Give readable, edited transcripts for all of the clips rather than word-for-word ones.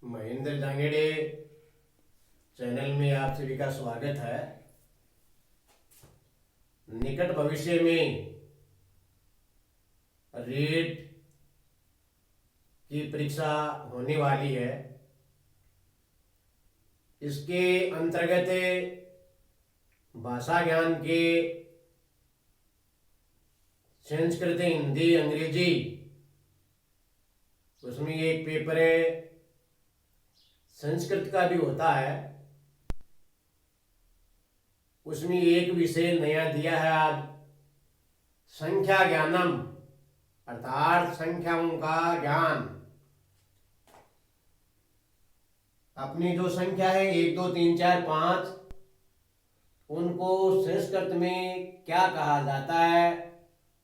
Mahendra जांगेड़े channel में आप सभी का स्वागत है। निकट भविष्य में रीट की परीक्षा होने वाली है। इसके अंतर्गत भाषा ज्ञान के संस्कृत, हिंदी, अंग्रेजी, उसमें एक पेपर है संस्कृत का भी होता है। उसमें एक विषय नया दिया है आज, संख्या ज्ञानम, अर्थात संख्याओं का ज्ञान। अपनी जो संख्या है 1 2 3 4 5, उनको संस्कृत में क्या कहा जाता है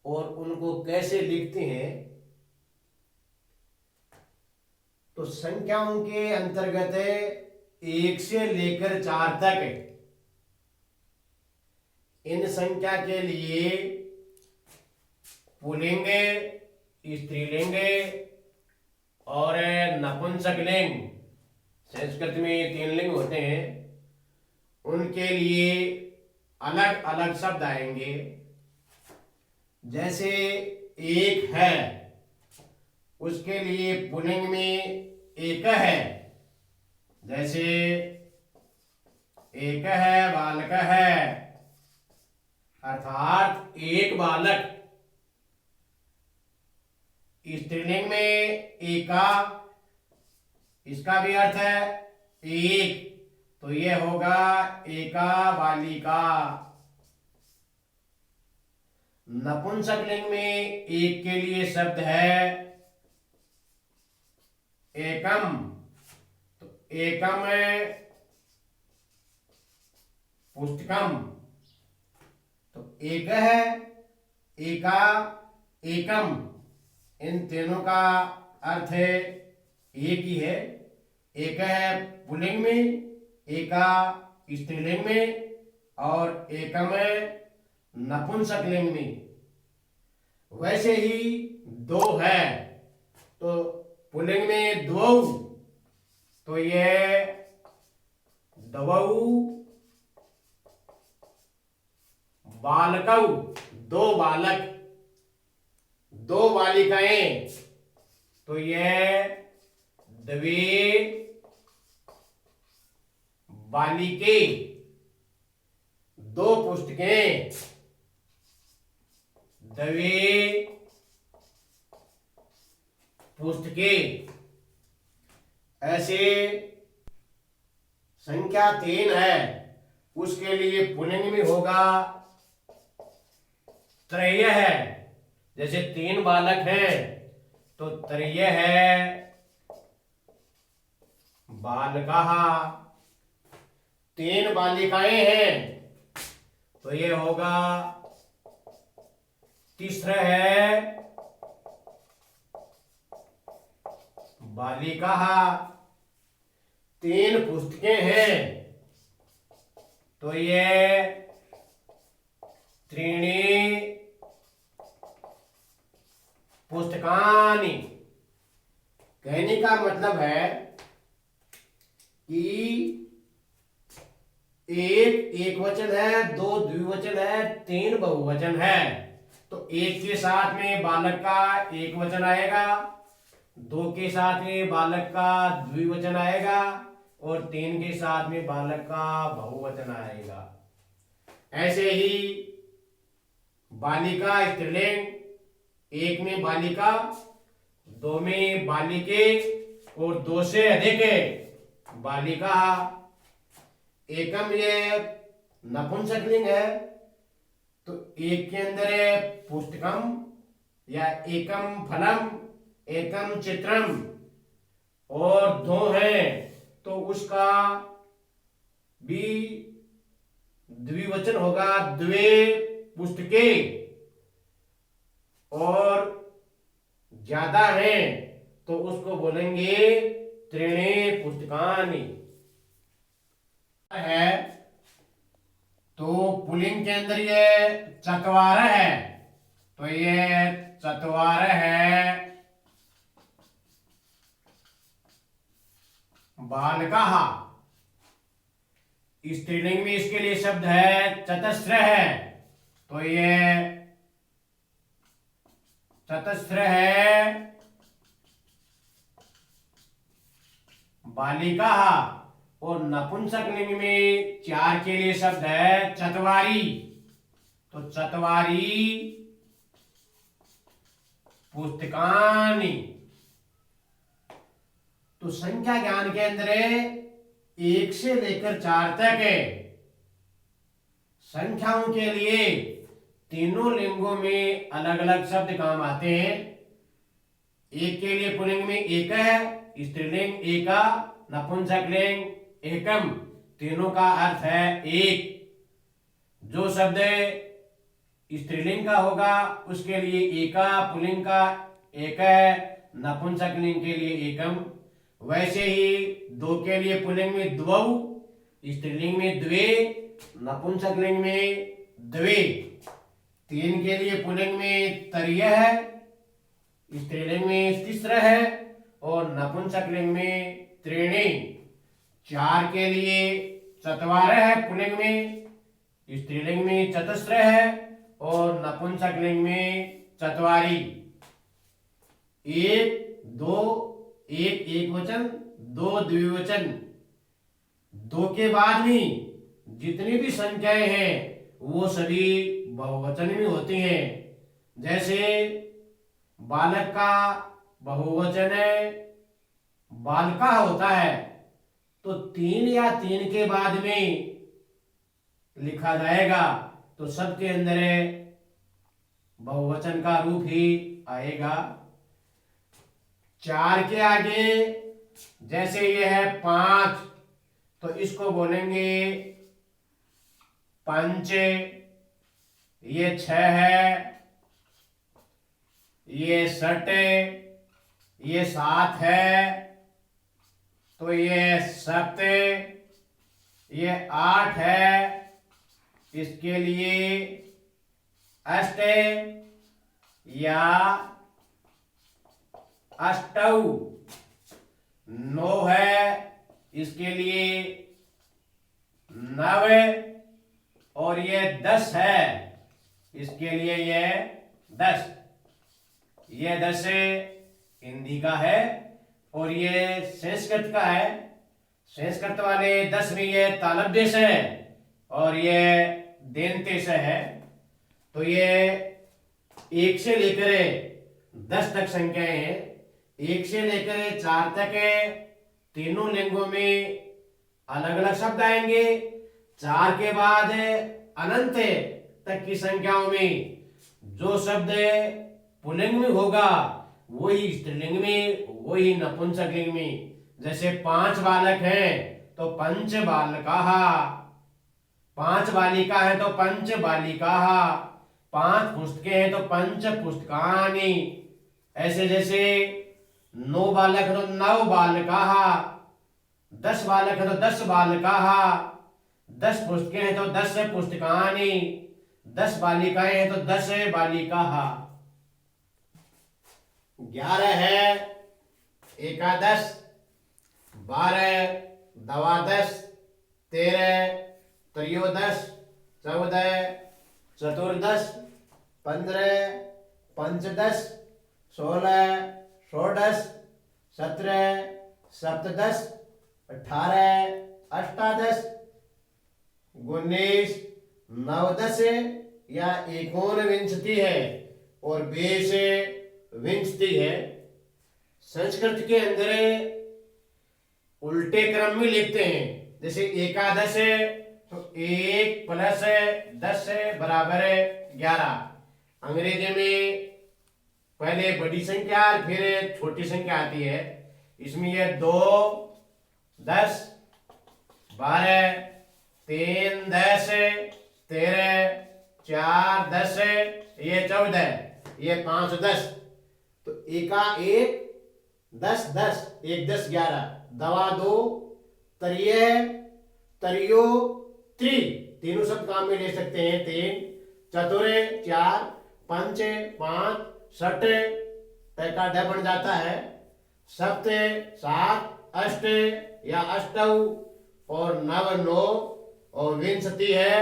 और उनको कैसे लिखते हैं। तो संख्याओं के अंतर्गत 1 से लेकर 4 तक इन संख्या के लिए पुल्लिंग, स्त्रीलिंग और नपुंसकलिंग, संस्कृत में 3 लिंग होते हैं, उनके लिए अलग अलग शब्द आएंगे। जैसे एक है, उसके लिए पुल्लिंग में एक है। जैसे एक है, बालक है, अर्थात एक बालक। स्त्रीलिंग में एका, इसका भी अर्थ है एक, तो यह होगा एका बालिका। नपुंसकलिंग में एक के लिए शब्द है एकम, तो एकम पुस्तकम। तो एक है, एका, एकम, इन तीनों का अर्थ है एक ही है। एक है पुल्लिंग में, एका स्त्रीलिंग में और एकम नपुंसकलिंग में। वैसे ही दो है, तो पुल्लिंग में द्वौ, तो ये द्वौ बालकौ, दो बालक, दो बालिकाएं, तो यह द्वे बालिके, दो पुस्तकें, द्वे पुस्तकें। ऐसे संख्या 3 है, उसके लिए पुल्लिंग में होगा त्रय है। जैसे 3 बालक हैं तो त्रय है बालकाः। 3 बालिकाएं हैं तो ये होगा तीसरा है बालिकाः। 3 पुस्तकें हैं तो ये त्रीणि पुस्तकानि। कहने का मतलब है कि एक वचन है, 2 द्विवचन है, 3 बहुवचन है। तो 1 के साथ में बालक का एक वचन आएगा, 2 के साथ में बालक का द्विवचन आएगा और 3 के साथ में बालक का बहुवचन आएगा। ऐसे ही बालिका स्त्रीलिंग, 1 में बालिका, 2 में बालिके और 2 से अधिक बालिका। एकम ये नपुंसकलिंग है, तो 1 के अंदर है पुस्तकम या एकम फलम, एकम चित्रम, और 2 है तो उसका भी द्विवचन होगा, द्वे पुस्तके, और ज्यादा है तो उसको बोलेंगे त्रीणि पुस्तकानि। है तो पुल्लिंग के अंदर ये चत्वार है, तो ये चत्वार है। बालकाः। स्त्रीलिंग में इसके लिए शब्द है चतस्र है, तो ये चतस्र है बालिकाः। और नपुंसकलिंग में 4 के लिए शब्द है चत्वारि, तो चत्वारि पुस्तकानि। तो संख्या ज्ञान के अंदर 1 से लेकर 4 तक संख्याओं के लिए तीनों लिंगों में अलग अलग शब्द काम आते हैं। एक के लिए पुल्लिंग में एक है, स्त्रीलिंग एका, नपुंसकलिंग एकम, तीनों का अर्थ है एक। जो शब्द स्त्रीलिंग का होगा उसके लिए एका, पुल्लिंग का एक है, नपुंसकलिंग के लिए एकम। वैसे ही 2 के लिए पुल्लिंग में द्वौ, स्त्रीलिंग में द्वे, नपुंसकलिंग में द्वे। 3 के लिए पुल्लिंग में तर्य है, स्त्रीलिंग में तिस्र है और नपुंसकलिंग में त्रीणि। 4 के लिए चत्वार है, पुल्लिंग में, स्त्रीलिंग में चतस्र है और नपुंसकलिंग में चत्वारि। 1 2 1 एकवचन, 2 द्विवचन। 2 के बाद भी जितनी भी संख्याएं हैं वो सभी बहुवचन में होती हैं। जैसे बालक का बहुवचन बालका होता है, तो 3 या 3 के बाद में लिखा जाएगा तो सबके अंदर बहुवचन का रूप ही आएगा। 4 के आगे जैसे ये है 5, तो इसको बोलेंगे पंच। ये 6 है, ये 6, ये 7 है, तो ये 7, ये 8 है, इसके लिए अष्ट या अष्टौ। 9 है, इसके लिए 9, और ये 10 है, इसके लिए ये 10। ये 10 हिंदी का है और ये संस्कृत का है। संस्कृत वाले 10 में ये तालव्य से है और ये देनते से है। तो ये 1 से लेकर 10 तक संख्याएं हैं। 1 से लेकर 4 तक तीनों लिंगों में अलग अलग शब्द आएंगे। 4 के बाद अनंत तक की संख्याओं में जो शब्द पुल्लिंग में होगा वही स्त्रीलिंग में, वही नपुंसकलिंग में। जैसे 5 बालक हैं तो पंच बालकाः, 5 बालिका है तो पंच बालिकाः, 5 पुस्तकें हैं तो पंच पुस्तकानि। ऐसे जैसे 9 बालक है तो 9 बालकाः, 10 बालक है तो 10 बालकाः, 10 पुस्तकें हैं तो 10 पुस्तकानि, 10 बालिकाएं हैं तो 10 बालिकाः। 11 है एकादश, 12 द्वादश, 13 त्रयोदश, 14 चतुर्दश, 15 पंचदश, 16 षोडश, 17 सप्तदश, 18 अष्टादश, 19 नवदश या एकोनविंशति है और 20 विंशति है। संस्कृत के अंदर उल्टे क्रम में लिखते हैं। जैसे एकादश है तो 1 + 10 बराबर 11। अंग्रेजी में पहले बड़ी संख्या फिर छोटी संख्या आती है। इसमें ये 2 10 12 3 10 13 4 10 ये 14 ये 5 10। तो एका 1 10 10 1 10 11 दवा 2 तरिय तरियो त्रि तीनों शब्द काम में ले सकते हैं। 3 चतुरे 4 पंच 5 6 का ड बन जाता है सप्त 7, अष्ट या अष्टौ, और नव 9, और विंशति है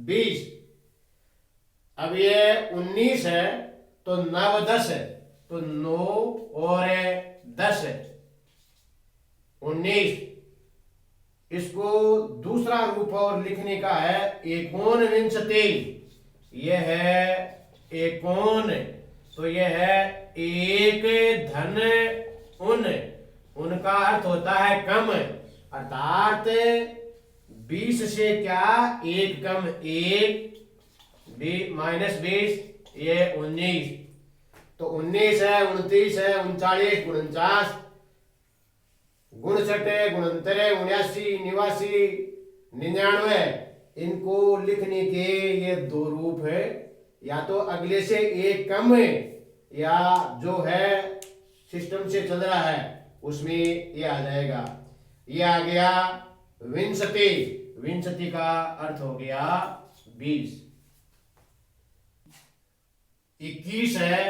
20। अब ये 19 है तो नव 10 है, तो 9 और 10 19। इसको दूसरा रूप और लिखने का है एकोन विंशति। यह है एकोन, तो यह है एक धन उन, उनका अर्थ होता है कम, अर्थात 20 से क्या एक कम, एक -20, ये 19। तो 19 है, 29 है, 39, 49, 59, 69, 89, 99। इनको लिखने के ये दो रूप है, या तो अगले से एक कम है, या जो है सिस्टम से चल रहा है उसमें ये आ जाएगा। ये आ गया विंशति। विंशति का अर्थ हो गया 20। 21 है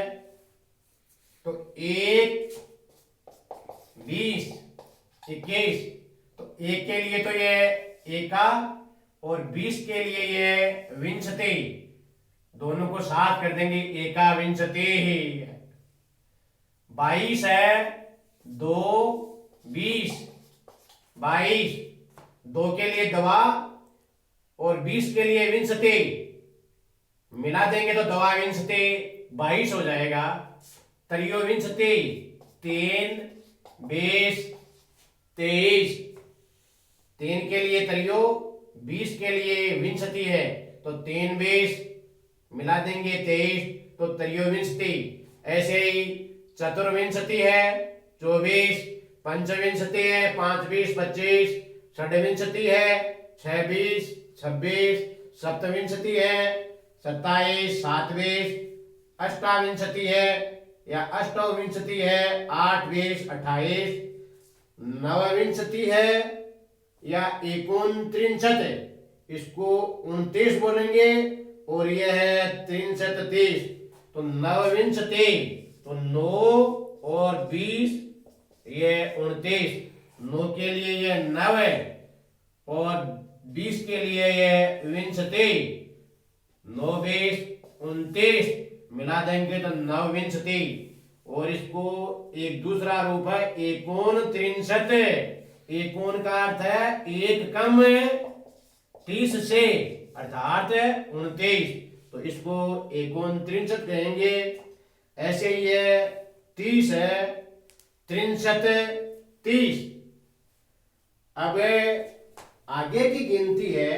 तो 1, 20, 21। तो 1 के लिए तो ये एका, और 20 के लिए ये विंशति, दोनों को साथ कर देंगे, एका विंशति ही। 22 है 2, 20, 22। 2 के लिए दवा और 20 के लिए विंशति, मिला देंगे तो दवा विंशति 22 हो जाएगा। त्रियो विंशति 3, 20, 23। 3 के लिए त्रियो, 20 के लिए विंशति है, तो 3, 20 मिला देंगे 23, तो त्रयोविंशति। ऐसे ही चतुर्विंशति है 24, पंचविंशति है 5, 20, 25, षड्विंशति है 6, 20, 26, सप्तविंशति है 27, 7, 20, अष्टाविंशति है या अष्टविंशति है 8, 20, 28, नवविंशति है या 39, इसको 29 बोलेंगे, और यह है 30, तो नवविंशति, तो 9 और 20 ये 29। 9 के लिए ये 9 है और 20 के लिए ये विंशति। 9, 20, 29 मिला देंगे तो नवविंशति। और इसको एक दूसरा रूप है एकोन 63। एकोन का अर्थ है एक कम 30 से, अर्थात 29, तो इसको एकोन 63 कहेंगे। ऐसे ही ये 30 है 63, 30। अब आगे की गिनती है,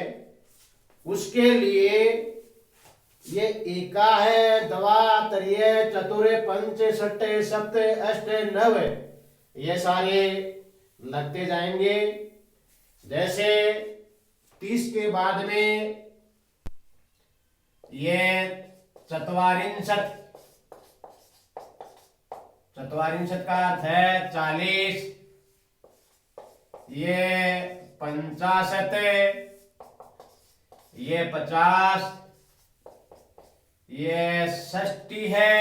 उसके लिए ये एका है, दवा, त्रिय, चतुर, पंच, षट, सप्त, अष्ट, नव, ये सारे लगते जाएंगे। जैसे 30 के बाद में ये चत्वारिंशत, चत्वारिंशत का अर्थ है 40, ये 50, ये 50, ये 60 है,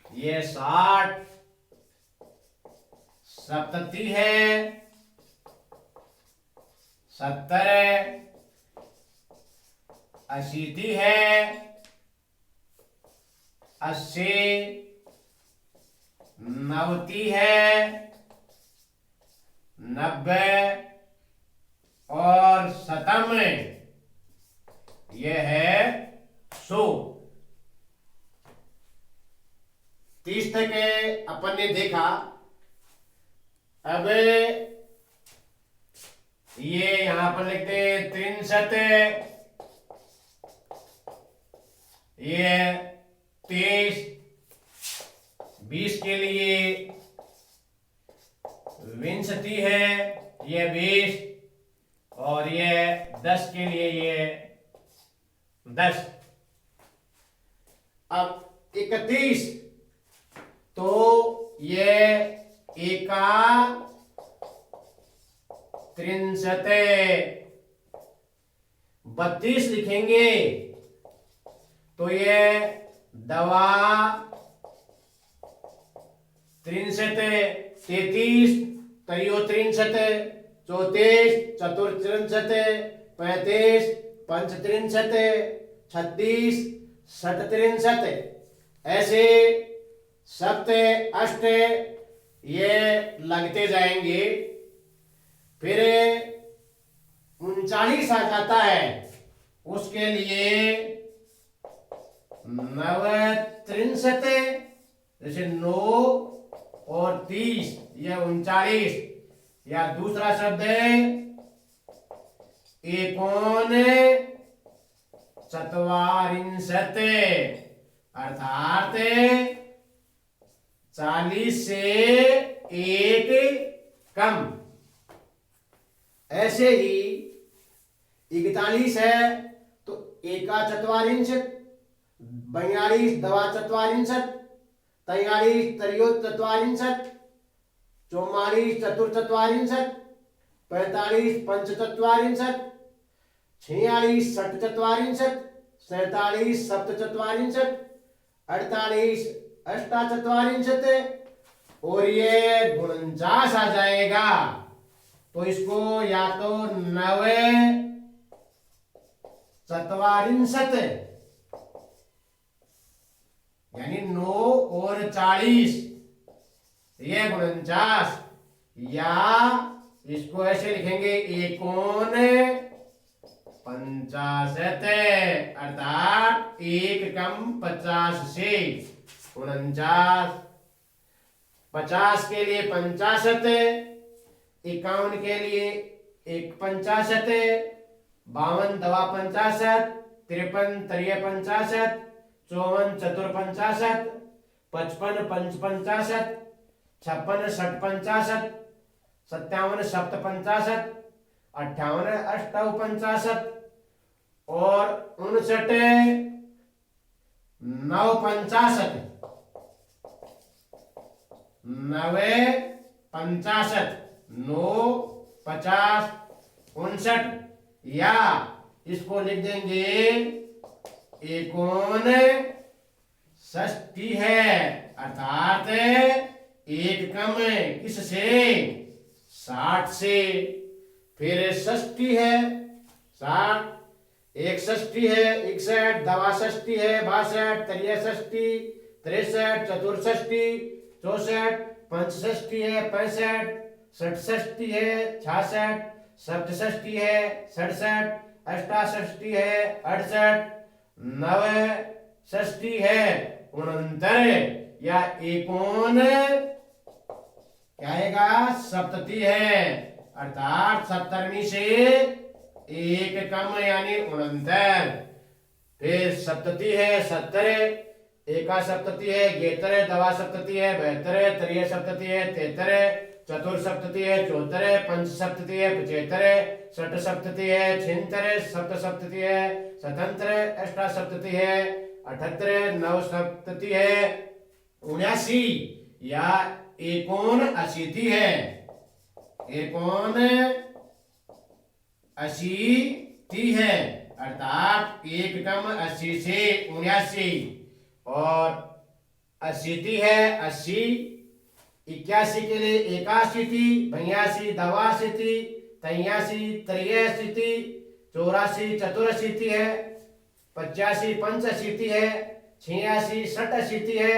ये 60, 70 है, 70, 80 है, 80, 90 है, 90 और 97, यह है 100। 30 तक अपन ने देखा। अब ये यहां पर लिखते 63, ये 23, 20 के लिए विंशति है, ये 20, और ये 10 के लिए ये 10। अब 31, तो ये एका 63, 32 लिखेंगे तो ये दवा त्रिंशत 33 तयो त्रिंशत 34 चतुर त्रिंशत 35 पंच त्रिंशत 36 षट त्रिंशत। ऐसे सप्त अष्ट ये लगते जाएंगे। फिर 39 आ जाता है, उसके लिए नव त्रिंशत, जैसे 9 और 30 यह 39। या दूसरा शब्द है एकोन चत्वारिंशत, अर्थात 40 से एक कम। ऐसे ही 41 है तो एका चत्वारिंशत, 42 दवा चत्वारिंशत, 43 त्रयो चत्वारिंशत, 44 चतुर चत्वारिंशत, 45 पंच चत्वारिंशत, 46 षट चत्वारिंशत, 47 सप्त चत्वारिंशत, 48 अष्टा चत्वारिंशत, और ये 49 आ जाएगा। तो इसको या तो नवे चत्वारिंशत यानी 9 और 40 ये 49, या इसको ऐसे लिखेंगे एकोन पंचाशत, अर्थात एक कम 50 से 49। 50 के लिए 65, 51 के लिए एक 65, 52 दवा 65, 53 त्रय 65, 54 चतुर 65, 55 पंच 65, 56 षट 65, 57 सप्त 65, 58 अष्टौ 65, और 59 9 65, 9 65, 9 50 59, या इसको लिख देंगे एकोन षष्ठी है, अर्थात एक कम किससे 60 से। फिर षष्ठी है 60, एक षष्ठी है 61, दवा षष्ठी है 62, त्रय षष्ठी 63, चतुर षष्ठी 64, पंच षष्ठी है 65, षट षष्ठी है 66, सप्त षष्ठी है 67, अष्टा षष्ठी है 68, नव षष्ठी है 69, या एकोन क्या आएगा सप्तती है, अर्थात 70वीं से एक कम यानी 69। फिर सप्तती है 70, एका सप्तती है 71, दवा सप्तती है 72, त्रय सप्तती है 73, चतुर सप्तती है 74, पंच सप्तती है 75, षट सप्तती है 76, सप्त सप्तती है 77, अष्टा सप्तती है 78, नव सप्तती है 79, या एकोन अशीति है, एकोन अशीति है, अर्थात एक कम 80 से 79, और अशीति है 80, 81 के लिए एकाशीति, 82 दवाशीति, 83 त्रयाशीति, 84 चतुराशीति है, 85 पंचाशीति है, 86 षटाशीति है,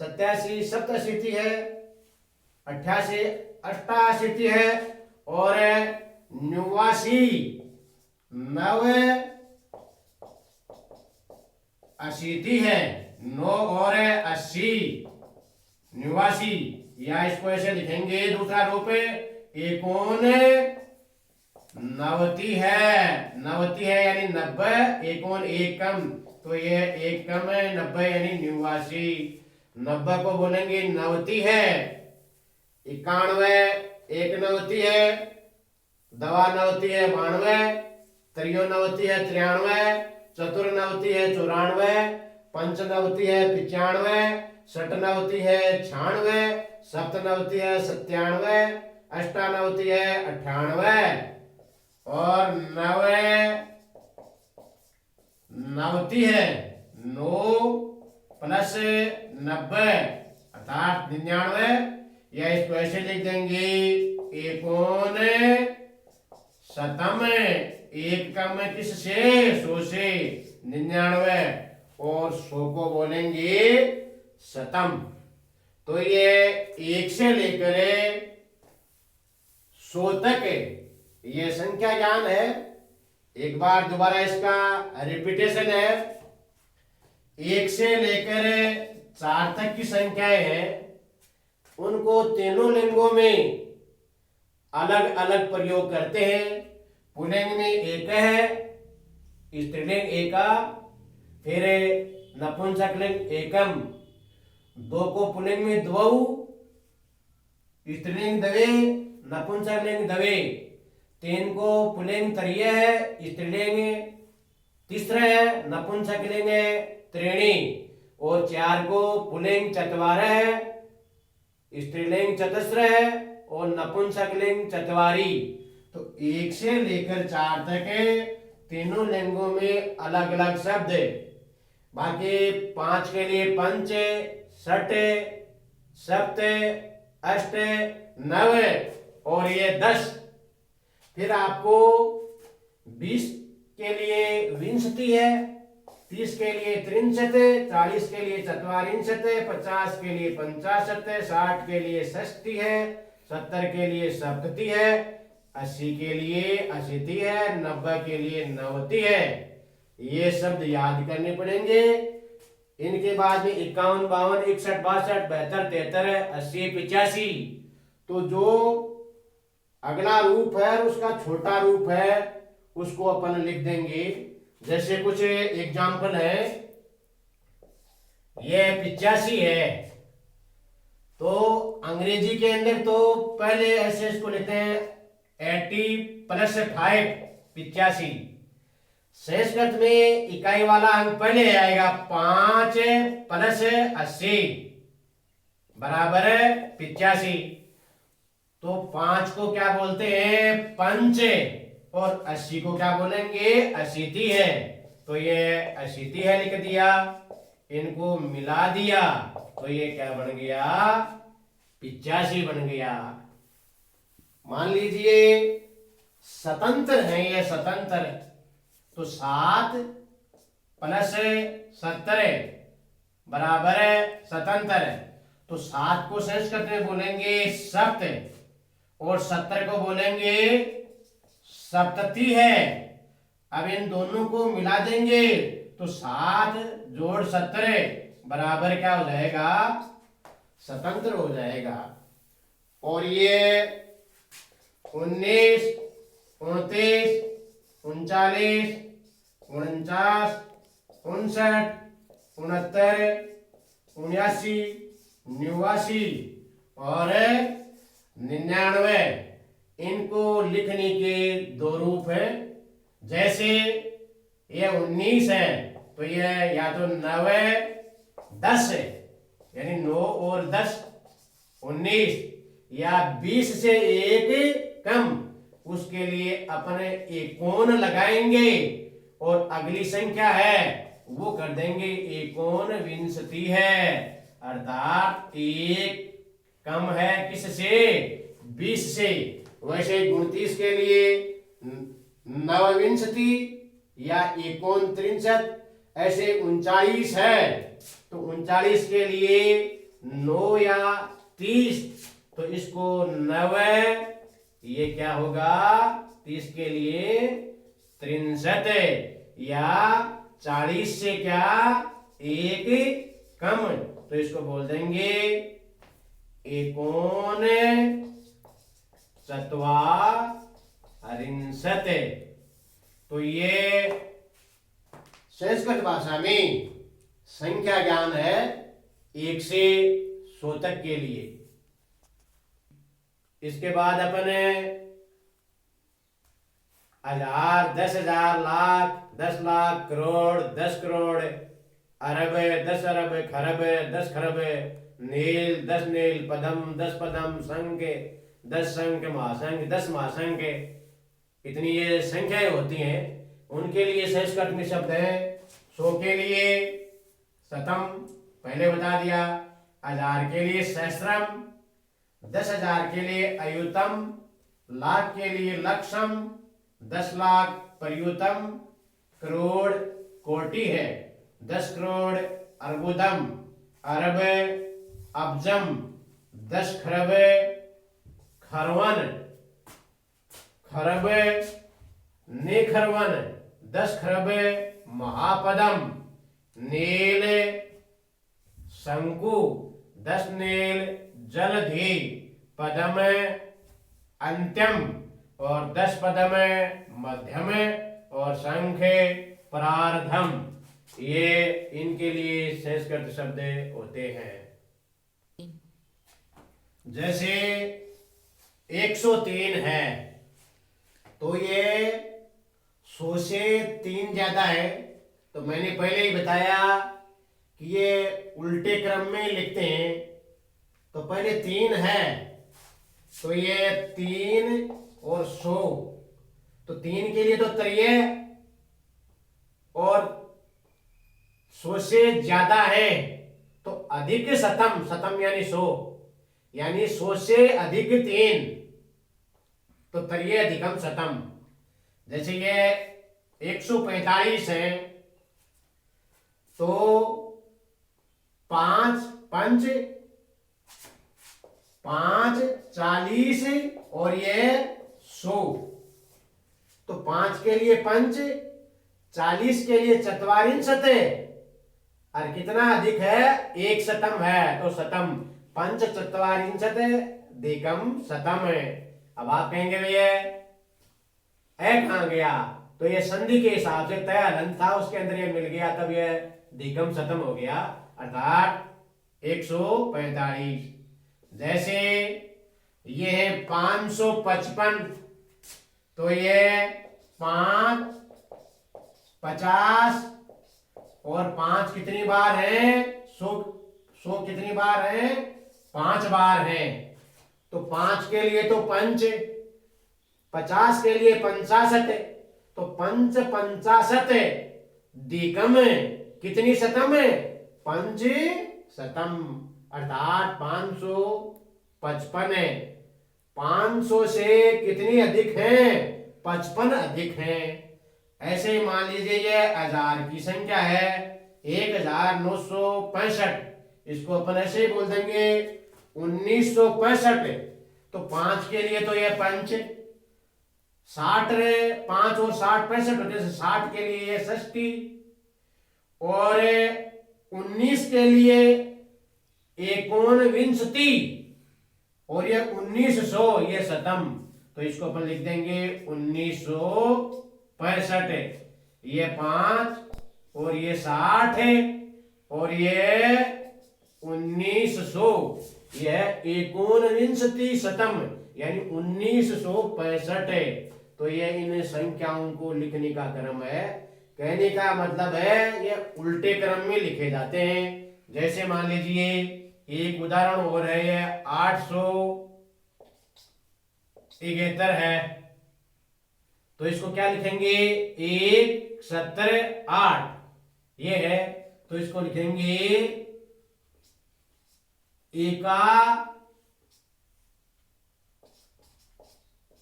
87 सप्ताशीति है, 88 अष्टाशीति है, और 89 नव अशीति है, 9 और 80 89, या इसको ऐसे लिखेंगे दूसरा रूप एकोन नवती है, नवती है यानी 90, एकोन एक कम, तो ये एक कम है 90 यानी 89, 90 को बोलेंगे नवती है। 91 एक नवती है, दवा नवती है 92, त्रयो नवती है 93, चतुर नवती है 94, पंच नवती है 95, षट नवती है 96, सप्त नवती है 97, अष्टा नवती है 98, और नवती है 9 प्लस 90, अर्थात 99, या इसको ऐसे लिख देंगे एकोन शतम, एक कम किससे, 100 से, 99, और 100 को बोलेंगे शतम। तो ये 1 से लेकर 100 तक ये संख्या ज्ञान है। एक बार दोबारा इसका रिपीटेशन है। 1 से लेकर 4 तक की संख्याएं हैं, उनको तीनों लिंगों में अलग अलग प्रयोग करते हैं। पुल्लिंग में एक है, स्त्रीलिंग एका, फिर नपुंसकलिंग एकम, 2 को पुल्लिंग में द्वौ, स्त्रीलिंग दवे, नपुंसकलिंग दवे, 3 को पुल्लिंग तृतीय है, स्त्रीलिंग तीसरा है, नपुंसकलिंग त्रीणि, और 4 को पुल्लिंग चत्वारः है, स्त्रीलिंग चतस्र है, और नपुंसकलिंग चत्वारी। तो 1 से लेकर 4 तक तीनों लिंगों में अलग अलग शब्द। बाकी 5 के लिए पंच, षट, सप्त, अष्ट, नव, और ये 10। फिर आपको 20 के लिए विंशति है, 30 के लिए त्रिंशत, 40 के लिए चत्वारिंशत, 50 के लिए पंचाशत, 60 के लिए षष्टि है, 70 के लिए सप्तति है, 80 के लिए अशीति है, 90 के लिए नवति है। ये शब्द याद करने पड़ेंगे। इनके बाद में 51, 52, 61, 62, 72, 73, 80, 85। तो जो अगला रूप है उसका छोटा रूप है, उसको अपन लिख देंगे। जैसे कुछ एग्जाम्पल है, ये 85 है, तो अंग्रेजी के अंदर तो पहले ऐसे इसको लेते हैं 80 + 5, 85। संस्कृत में इकाई वाला अंक पहले आएगा, 5 + 80 बराबर 85। तो 5 को क्या बोलते हैं, पंच, और 80 को क्या बोलेंगे, अशीति है। तो ये अशीति है लिख दिया, इनको मिला दिया, तो ये क्या बन गया, 85 बन गया। मान लीजिए स्वतंत्र है, ये स्वतंत्र, तो 7 + 70 बराबर स्वतंत्र। तो 7 को संस्कृत में बोलेंगे सप्त, और 70 को बोलेंगे सप्तति है। अब इन दोनों को मिला देंगे तो 7 + 70 बराबर क्या हो जाएगा, स्वतंत्र हो जाएगा। और ये 19, 29, 39, 49, 59, 69, 79, 89 और 99। इनको लिखने के 2 रूप हैं। जैसे ये 19 है, तो ये या तो 9, 10 है, यानी 9 और 10 19, या 20 से 1 कम, उसके लिए अपने एकोन लगाएंगे, और अगली संख्या है वो कर देंगे एकोन विंशति है, अर्थात 1 कम है किससे, 20 से। वैसे 29 के लिए नवविंशति या एकोन त्रिंशत, ऐसे 39 है, तो 39 के लिए 9 या 30, तो इसको 9, ये क्या होगा, 30 के लिए 63, या 40 से क्या 1 कम, तो इसको बोल देंगे एकोन चत्वारिंशत्। तो ये संस्कृत भाषा में संख्या ज्ञान है 1 से 100 तक के लिए। इसके बाद अपने 1000, 10,000, लाख, 10 लाख, करोड़, 10 करोड़, अरब, 10 अरब, खरब, 10 खरब, नील, 10 नील, पदम, 10 पदम, संख, 10 संख, महासंख, 10 महासंख। इतनी ये संख्याएं होती हैं, उनके लिए संस्कृत में शब्द है। 100 के लिए शतम पहले बता दिया, हजार के लिए सहस्रम, 10,000 के लिए अयुतम, लाख के लिए लक्षम, 10 लाख प्रयुतम, करोड़ कोटि है, 10 करोड़ अर्बुदम, अरब अब्जम, 10 खरब खरवन, खरब निखरवन, 10 खरब महापदम, नील शंकु, 10 नील जलधि, पदम अंत्यम और 10 पदम मध्यम और शंख प्रार्धम। ये इनके लिए संस्कृत शब्द होते हैं। जैसे 103 है तो ये 100 से 3 ज्यादा है, तो मैंने पहले ही बताया कि ये उल्टे क्रम में लिखते हैं। तो पहले 3 है तो ये 3 और 100, तो 3 के लिए तो 3 और 100 से ज्यादा है तो अधिक शतम, शतम यानी 100, यानी 100 से अधिक 3 तो 3 अधिकम शतम। जैसे ये 145 है तो 5 पंच 5 40 और ये 100, तो 5 के लिए पंच, 40 के लिए चत्वारिंशत, और कितना अधिक है, 1 शतम है तो शतम, पंच चत्वारिंशत अधिकम शतम है। अब आप कहेंगे भैया कहां गया, तो ये संधि के हिसाब से तय हलन था, उसके अंदर ये मिल गया, तब ये अधिकम शतम हो गया, अर्थात 145। जैसे ये है 555 तो ये 5 50 और 5 कितनी बार है, 100 कितनी बार है, 5 बार है, तो 5 के लिए तो पंच, 50 के लिए 65, तो पंच 65 दिकम कितनी शतम है, पंच शतम, अर्थात 555 है। 500 से कितनी अधिक है, 55 अधिक है। ऐसे ही मान लीजिए ये 1000 की संख्या है 1965, इसको अपन ऐसे ही बोल देंगे 1965, तो 5 के लिए तो ये पंच, 60 5 और 60 65 होते, 60 के लिए ये षष्ठी, और 19 के लिए एकोनविंशति, और ये 1900 ये शतम, तो इसको अपन लिख देंगे 1965। ये 5 और ये 60 है और ये 1900, यह एकोनविंशति शतम यानी 1965 है। तो ये इन संख्याओं को लिखने का क्रम है। कहने का मतलब है ये उल्टे क्रम में लिखे जाते हैं। जैसे मान लीजिए एक उदाहरण हो रहा है 871 है, तो इसको क्या लिखेंगे 178 ये है, तो इसको लिखेंगे एका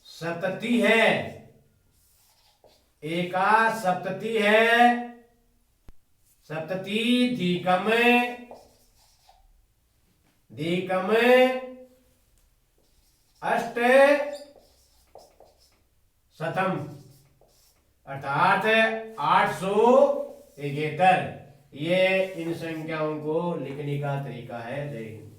सप्तति है, एका सप्तति है, सप्तति दीकम दीकम अष्ट शतम, अर्थात 871। ये इन संख्याओं को लिखने का तरीका है। जय हिंद।